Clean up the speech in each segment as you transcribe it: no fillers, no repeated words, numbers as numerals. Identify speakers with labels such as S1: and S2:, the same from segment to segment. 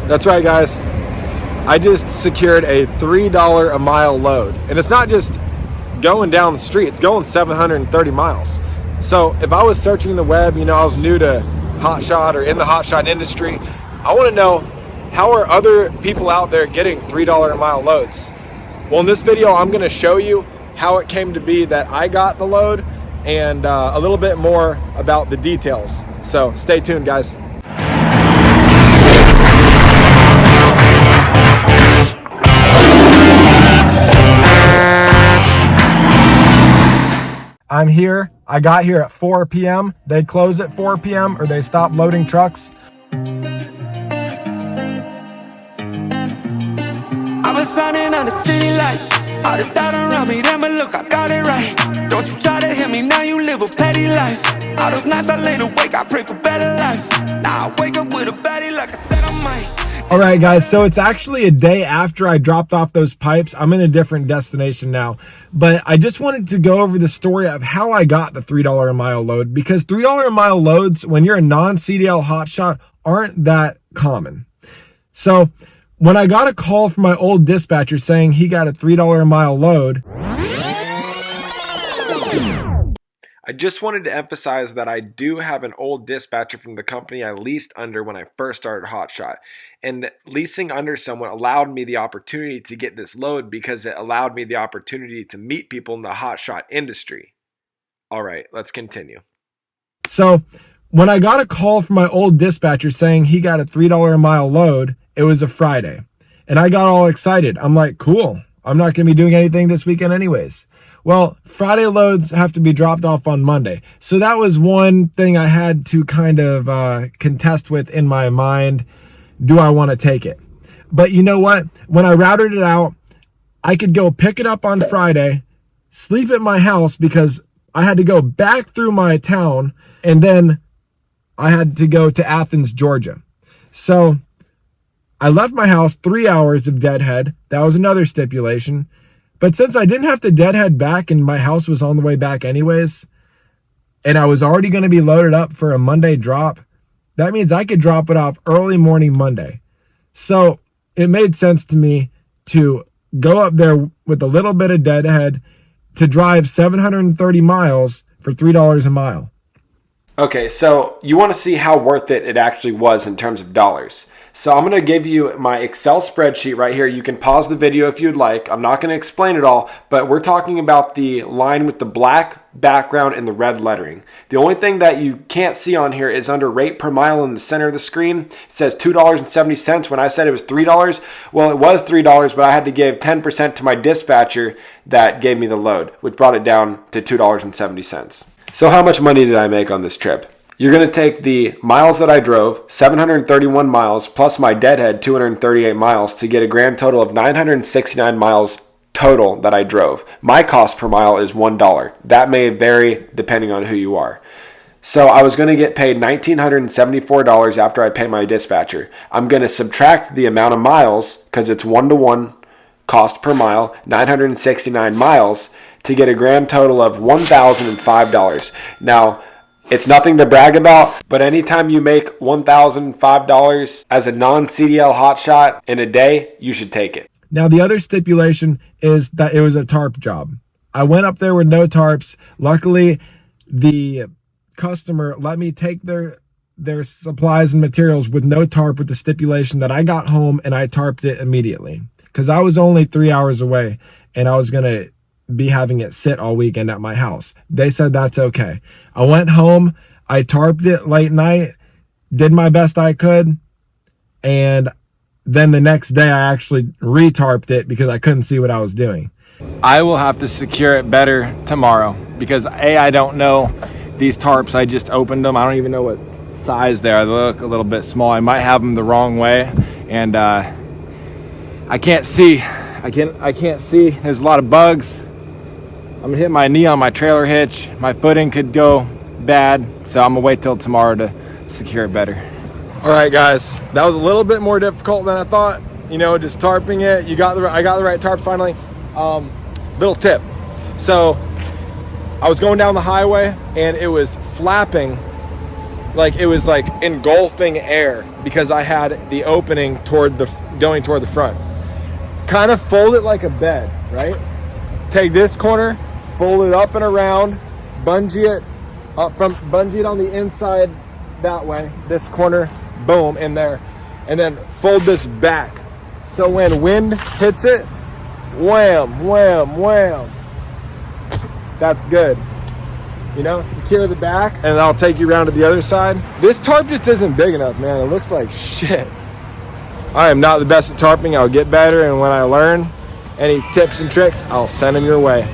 S1: That's right, guys. I just secured a $3 a mile load. And it's not just going down the street, it's going 730 miles. So if I was searching the web, you know, I was new to Hotshot or in the Hotshot industry, I want to know, how are other people out there getting $3 a mile loads? Well, in this video, I'm going to show you how it came to be that I got the load and a little bit more about the details. So stay tuned, guys. I'm here. I got here at 4 p.m. They close at 4 p.m. or they stop loading trucks.
S2: I've been signing on the city lights. All this doubt around me, then but look, I got it right. Don't you try to hit me, now you live a petty life. All those nights I laid awake, I pray for better life. Now I wake up with a baddie like I said I might.
S1: All right, guys, so it's actually a day after I dropped off those pipes. I'm in a different destination now, but I just wanted to go over the story of how I got the $3 a mile load, because $3 a mile loads, when you're a non-CDL hotshot, aren't that common. So when I got a call from my old dispatcher saying he got a $3 a mile load, I just wanted to emphasize that I do have an old dispatcher from the company I leased under when I first started Hotshot. And leasing under someone allowed me the opportunity to get this load because it allowed me the opportunity to meet people in the hotshot industry. All right, let's continue. So when I got a call from my old dispatcher saying he got a $3 a mile load, it was a Friday. And I got all excited. I'm like, cool, I'm not going to be doing anything this weekend anyways. Well, Friday loads have to be dropped off on Monday. So that was one thing I had to kind of contest with in my mind. Do I want to take it? But you know what? When I routed it out, I could go pick it up on Friday, sleep at my house because I had to go back through my town, and then I had to go to Athens, Georgia. So I left my house 3 hours of deadhead. That was another stipulation. But since I didn't have to deadhead back and my house was on the way back anyways, and I was already going to be loaded up for a Monday drop, that means I could drop it off early morning Monday. So it made sense to me to go up there with a little bit of deadhead to drive 730 miles for $3 a mile. Okay, so you want to see how worth it actually was in terms of dollars. So I'm going to give you my Excel spreadsheet right here. You can pause the video if you'd like. I'm not going to explain it all, but we're talking about the line with the black background and the red lettering. The only thing that you can't see on here is under rate per mile in the center of the screen. It says $2.70. When I said it was $3, well, it was $3, but I had to give 10% to my dispatcher that gave me the load, which brought it down to $2.70. So how much money did I make on this trip? You're going to take the miles that I drove, 731 miles, plus my deadhead, 238 miles, to get a grand total of 969 miles total that I drove. My cost per mile is $1. That may vary depending on who you are. So I was going to get paid $1,974 after I pay my dispatcher. I'm going to subtract the amount of miles, because it's 1-to-1 cost per mile, 969 miles, to get a grand total of $1,005. Now, it's nothing to brag about, but anytime you make $1,005 as a non-CDL hotshot in a day, you should take it. Now, the other stipulation is that it was a tarp job. I went up there with no tarps. Luckily, the customer let me take their supplies and materials with no tarp, with the stipulation that I got home and I tarped it immediately, because I was only 3 hours away and I was going to be having it sit all weekend at my house. They said that's okay. I went home, I tarped it late night, did my best I could, and then the next day I actually re-tarped it because I couldn't see what I was doing. I will have to secure it better tomorrow because I don't know these tarps. I just opened them. I don't even know what size they are. They look a little bit small. I might have them the wrong way, and I can't see. I can't see. There's a lot of bugs. I'm gonna hit my knee on my trailer hitch. My footing could go bad, so I'm gonna wait till tomorrow to secure it better. All right, guys, that was a little bit more difficult than I thought. You know, just tarping it. I got the right tarp finally. Little tip. So I was going down the highway and it was flapping like it was like engulfing air because I had the opening going toward the front. Kind of fold it like a bed, right? Take this corner, fold it up and around, bungee it on the inside that way. This corner, boom, in there, and then fold this back. So when wind hits it, wham, wham, wham. That's good. You know, secure the back, and I'll take you around to the other side. This tarp just isn't big enough, man. It looks like shit. I am not the best at tarping. I'll get better, and when I learn any tips and tricks, I'll send them your way.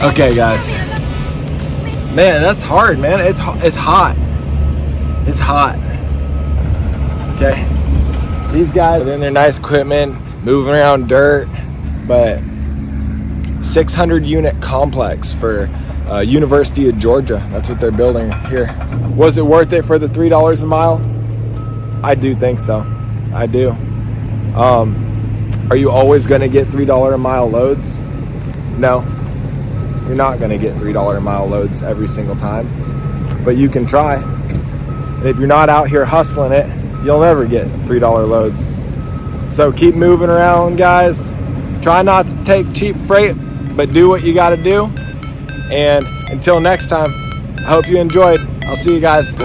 S1: Okay, guys. Man, that's hard, man. It's hot. It's hot. Okay. These guys are in their nice equipment, moving around dirt, but 600 unit complex for University of Georgia. That's what they're building here. Was it worth it for the $3 a mile? I do think so. I do. Are you always going to get $3 a mile loads? No. You're not going to get $3 a mile loads every single time, but you can try. And if you're not out here hustling it, you'll never get $3 loads. So keep moving around, guys. Try not to take cheap freight, but do what you got to do. And until next time, I hope you enjoyed. I'll see you guys.